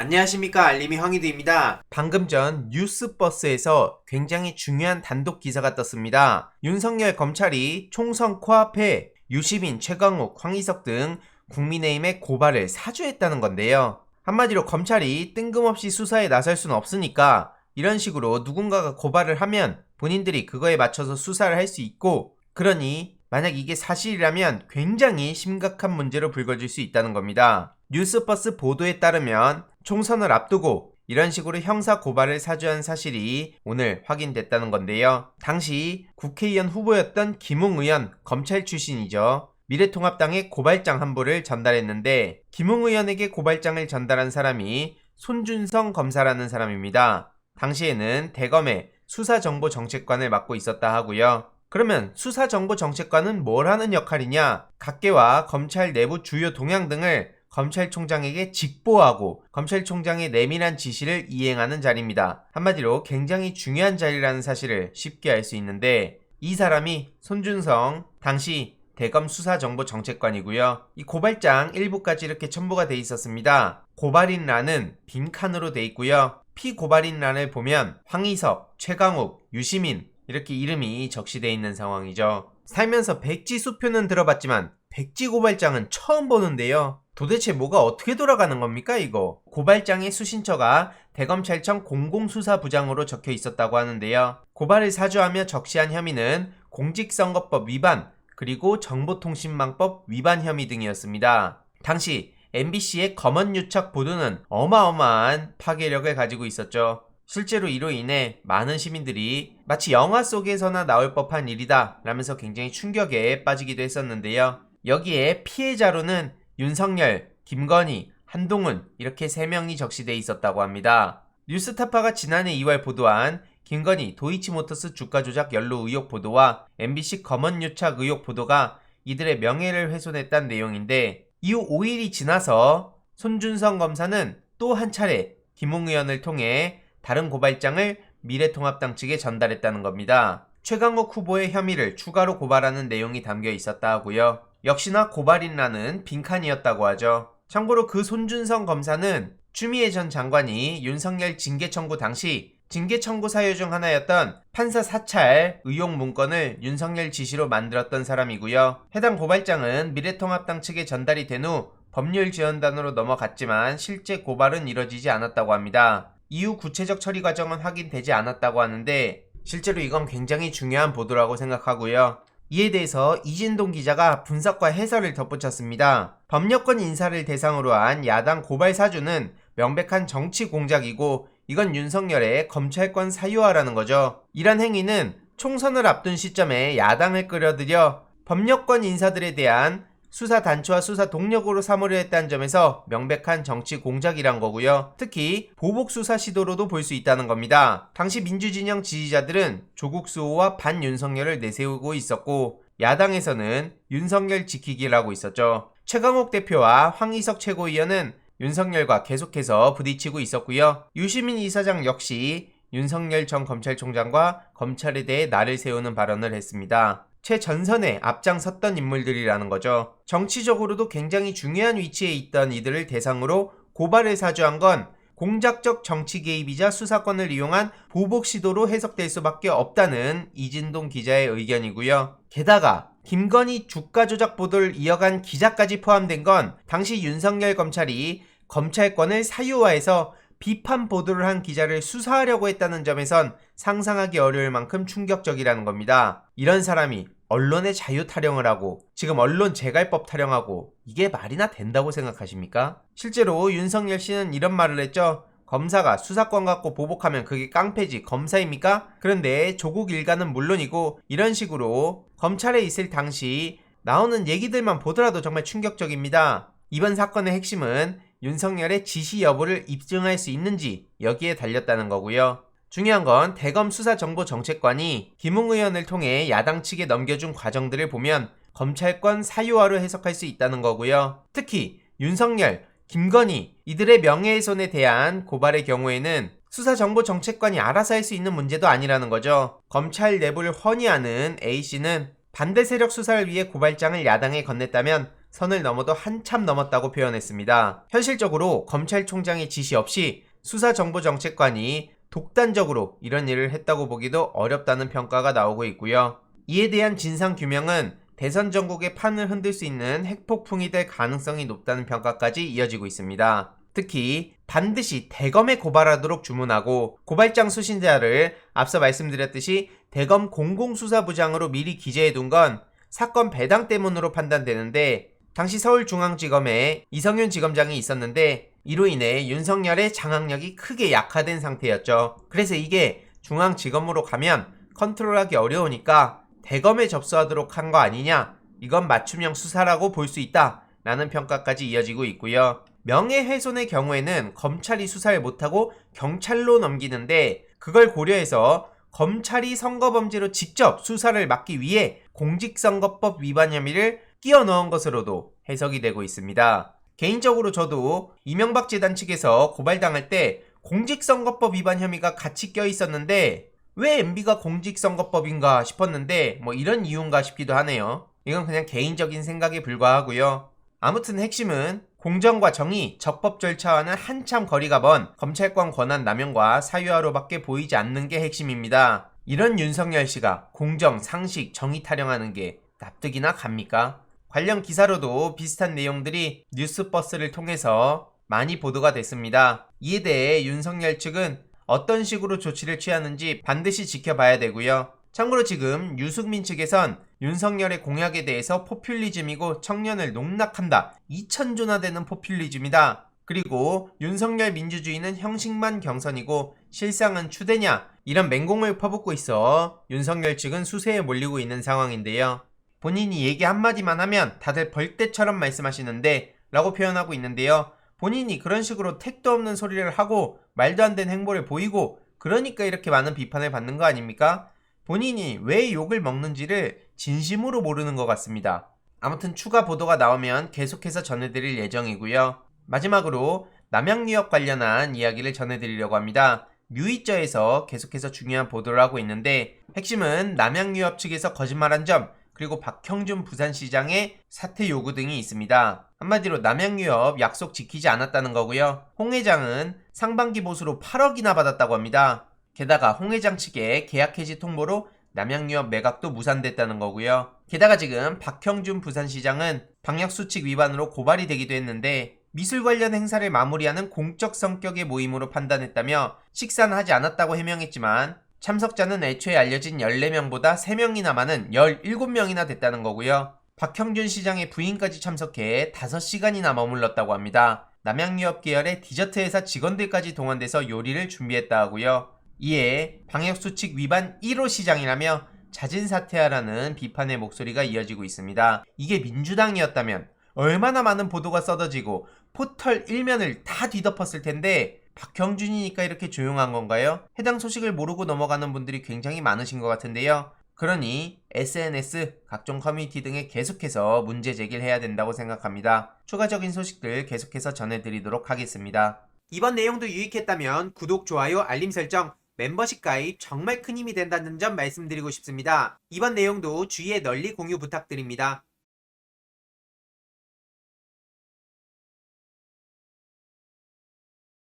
안녕하십니까, 알림이 황희두입니다. 방금 전 뉴스버스에서 굉장히 중요한 단독 기사가 떴습니다. 윤석열 검찰이 총선 코앞에 유시민, 최강욱, 황희석 등 국민의힘의 고발을 사주했다는 건데요. 한마디로 검찰이 뜬금없이 수사에 나설 수는 없으니까 이런 식으로 누군가가 고발을 하면 본인들이 그거에 맞춰서 수사를 할 수 있고, 그러니 만약 이게 사실이라면 굉장히 심각한 문제로 불거질 수 있다는 겁니다. 뉴스버스 보도에 따르면 총선을 앞두고 이런 식으로 형사 고발을 사주한 사실이 오늘 확인됐다는 건데요. 당시 국회의원 후보였던 김웅 의원, 검찰 출신이죠. 미래통합당에 고발장 한 부를 전달했는데, 김웅 의원에게 고발장을 전달한 사람이 손준성 검사라는 사람입니다. 당시에는 대검의 수사정보정책관을 맡고 있었다 하고요. 그러면 수사정보정책관은 뭘 하는 역할이냐? 각계와 검찰 내부 주요 동향 등을 검찰총장에게 직보하고 검찰총장의 내밀한 지시를 이행하는 자리입니다. 한마디로 굉장히 중요한 자리라는 사실을 쉽게 알 수 있는데, 이 사람이 손준성 당시 대검 수사정보정책관이고요. 이 고발장 일부까지 이렇게 첨부가 돼 있었습니다. 고발인란은 빈칸으로 돼 있고요. 피고발인란을 보면 황희석, 최강욱, 유시민 이렇게 이름이 적시되어 있는 상황이죠. 살면서 백지수표는 들어봤지만 백지고발장은 처음 보는데요. 도대체 뭐가 어떻게 돌아가는 겁니까 이거? 고발장의 수신처가 대검찰청 공공수사부장으로 적혀 있었다고 하는데요. 고발을 사주하며 적시한 혐의는 공직선거법 위반, 그리고 정보통신망법 위반 혐의 등이었습니다. 당시 MBC의 검언유착 보도는 어마어마한 파괴력을 가지고 있었죠. 실제로 이로 인해 많은 시민들이 마치 영화 속에서나 나올 법한 일이다 라면서 굉장히 충격에 빠지기도 했었는데요. 여기에 피해자로는 윤석열, 김건희, 한동훈 이렇게 3명이 적시돼 있었다고 합니다. 뉴스타파가 지난해 2월 보도한 김건희 도이치모터스 주가 조작 연루 의혹 보도와 MBC 검언유착 의혹 보도가 이들의 명예를 훼손했다는 내용인데, 이후 5일이 지나서 손준성 검사는 또 한 차례 김웅 의원을 통해 다른 고발장을 미래통합당 측에 전달했다는 겁니다. 최강욱 후보의 혐의를 추가로 고발하는 내용이 담겨 있었다 하고요. 역시나 고발인란은 빈칸이었다고 하죠. 참고로 그 손준성 검사는 추미애 전 장관이 윤석열 징계 청구 당시 징계 청구 사유 중 하나였던 판사 사찰 의혹 문건을 윤석열 지시로 만들었던 사람이고요. 해당 고발장은 미래통합당 측에 전달이 된 후 법률지원단으로 넘어갔지만 실제 고발은 이뤄지지 않았다고 합니다. 이후 구체적 처리 과정은 확인되지 않았다고 하는데, 실제로 이건 굉장히 중요한 보도라고 생각하고요. 이에 대해서 이진동 기자가 분석과 해설을 덧붙였습니다. 법여권 인사를 대상으로 한 야당 고발 사주는 명백한 정치 공작이고, 이건 윤석열의 검찰권 사유화라는 거죠. 이런 행위는 총선을 앞둔 시점에 야당을 끌어들여 법여권 인사들에 대한 수사 단초와 수사 동력으로 삼으려 했다는 점에서 명백한 정치 공작이란 거고요. 특히 보복 수사 시도로도 볼 수 있다는 겁니다. 당시 민주진영 지지자들은 조국 수호와 반윤석열을 내세우고 있었고, 야당에서는 윤석열 지키기라고 있었죠. 최강욱 대표와 황희석 최고위원은 윤석열과 계속해서 부딪히고 있었고요. 유시민 이사장 역시 윤석열 전 검찰총장과 검찰에 대해 날을 세우는 발언을 했습니다. 최전선에 앞장섰던 인물들이라는 거죠. 정치적으로도 굉장히 중요한 위치에 있던 이들을 대상으로 고발을 사주한 건 공작적 정치 개입이자 수사권을 이용한 보복 시도로 해석될 수밖에 없다는 이진동 기자의 의견이고요. 게다가 김건희 주가 조작 보도를 이어간 기자까지 포함된 건 당시 윤석열 검찰이 검찰권을 사유화해서 비판 보도를 한 기자를 수사하려고 했다는 점에선 상상하기 어려울 만큼 충격적이라는 겁니다. 이런 사람이 언론의 자유 타령을 하고 지금 언론 재갈법 타령하고, 이게 말이나 된다고 생각하십니까? 실제로 윤석열 씨는 이런 말을 했죠. 검사가 수사권 갖고 보복하면 그게 깡패지 검사입니까? 그런데 조국 일가는 물론이고 이런 식으로 검찰에 있을 당시 나오는 얘기들만 보더라도 정말 충격적입니다. 이번 사건의 핵심은 윤석열의 지시 여부를 입증할 수 있는지 여기에 달렸다는 거고요. 중요한 건 대검 수사정보정책관이 김웅 의원을 통해 야당 측에 넘겨준 과정들을 보면 검찰권 사유화로 해석할 수 있다는 거고요. 특히 윤석열, 김건희 이들의 명예훼손에 대한 고발의 경우에는 수사정보정책관이 알아서 할 수 있는 문제도 아니라는 거죠. 검찰 내부를 훤히 아는 A씨는 반대 세력 수사를 위해 고발장을 야당에 건넸다면 선을 넘어도 한참 넘었다고 표현했습니다. 현실적으로 검찰총장의 지시 없이 수사정보정책관이 독단적으로 이런 일을 했다고 보기도 어렵다는 평가가 나오고 있고요. 이에 대한 진상규명은 대선 전국의 판을 흔들 수 있는 핵폭풍이 될 가능성이 높다는 평가까지 이어지고 있습니다. 특히 반드시 대검에 고발하도록 주문하고 고발장 수신자를 앞서 말씀드렸듯이 대검 공공수사부장으로 미리 기재해둔 건 사건 배당 때문으로 판단되는데, 당시 서울중앙지검에 이성윤 지검장이 있었는데 이로 인해 윤석열의 장악력이 크게 약화된 상태였죠. 그래서 이게 중앙지검으로 가면 컨트롤하기 어려우니까 대검에 접수하도록 한 거 아니냐, 이건 맞춤형 수사라고 볼 수 있다 라는 평가까지 이어지고 있고요. 명예훼손의 경우에는 검찰이 수사를 못하고 경찰로 넘기는데, 그걸 고려해서 검찰이 선거범죄로 직접 수사를 막기 위해 공직선거법 위반 혐의를 끼워 넣은 것으로도 해석이 되고 있습니다. 개인적으로 저도 이명박 재단 측에서 고발당할 때 공직선거법 위반 혐의가 같이 껴 있었는데 왜 MB가 공직선거법인가 싶었는데 이런 이유인가 싶기도 하네요. 이건 그냥 개인적인 생각에 불과하고요. 아무튼 핵심은 공정과 정의, 적법 절차와는 한참 거리가 먼 검찰권 권한 남용과 사유화로밖에 보이지 않는 게 핵심입니다. 이런 윤석열 씨가 공정, 상식, 정의 타령하는 게 납득이나 갑니까? 관련 기사로도 비슷한 내용들이 뉴스버스를 통해서 많이 보도가 됐습니다. 이에 대해 윤석열 측은 어떤 식으로 조치를 취하는지 반드시 지켜봐야 되고요. 참고로 지금 유승민 측에선 윤석열의 공약에 대해서 포퓰리즘이고 청년을 농락한다, 2000조나 되는 포퓰리즘이다, 그리고 윤석열 민주주의는 형식만 경선이고 실상은 추대냐, 이런 맹공을 퍼붓고 있어 윤석열 측은 수세에 몰리고 있는 상황인데요. 본인이 얘기 한마디만 하면 다들 벌떼처럼 말씀하시는데 라고 표현하고 있는데요. 본인이 그런 식으로 택도 없는 소리를 하고 말도 안 되는 행보를 보이고 그러니까 이렇게 많은 비판을 받는 거 아닙니까? 본인이 왜 욕을 먹는지를 진심으로 모르는 것 같습니다. 아무튼 추가 보도가 나오면 계속해서 전해드릴 예정이고요. 마지막으로 남양유업 관련한 이야기를 전해드리려고 합니다. 뉴이저에서 계속해서 중요한 보도를 하고 있는데, 핵심은 남양유업 측에서 거짓말한 점, 그리고 박형준 부산시장의 사퇴 요구 등이 있습니다. 한마디로 남양유업 약속 지키지 않았다는 거고요. 홍 회장은 상반기 보수로 8억이나 받았다고 합니다. 게다가 홍 회장 측의 계약 해지 통보로 남양유업 매각도 무산됐다는 거고요. 게다가 지금 박형준 부산시장은 방역수칙 위반으로 고발이 되기도 했는데, 미술 관련 행사를 마무리하는 공적 성격의 모임으로 판단했다며 식사는 하지 않았다고 해명했지만, 참석자는 애초에 알려진 14명보다 3명이나 많은 17명이나 됐다는 거고요. 박형준 시장의 부인까지 참석해 5시간이나 머물렀다고 합니다. 남양유업 계열의 디저트 회사 직원들까지 동원돼서 요리를 준비했다 하고요. 이에 방역수칙 위반 1호 시장이라며 자진 사퇴하라는 비판의 목소리가 이어지고 있습니다. 이게 민주당이었다면 얼마나 많은 보도가 쏟아지고 포털 1면을 다 뒤덮었을 텐데, 박형준이니까 이렇게 조용한 건가요? 해당 소식을 모르고 넘어가는 분들이 굉장히 많으신 것 같은데요. 그러니 SNS, 각종 커뮤니티 등에 계속해서 문제 제기를 해야 된다고 생각합니다. 추가적인 소식들 계속해서 전해드리도록 하겠습니다. 이번 내용도 유익했다면 구독, 좋아요, 알림 설정, 멤버십 가입 정말 큰 힘이 된다는 점 말씀드리고 싶습니다. 이번 내용도 주위에 널리 공유 부탁드립니다.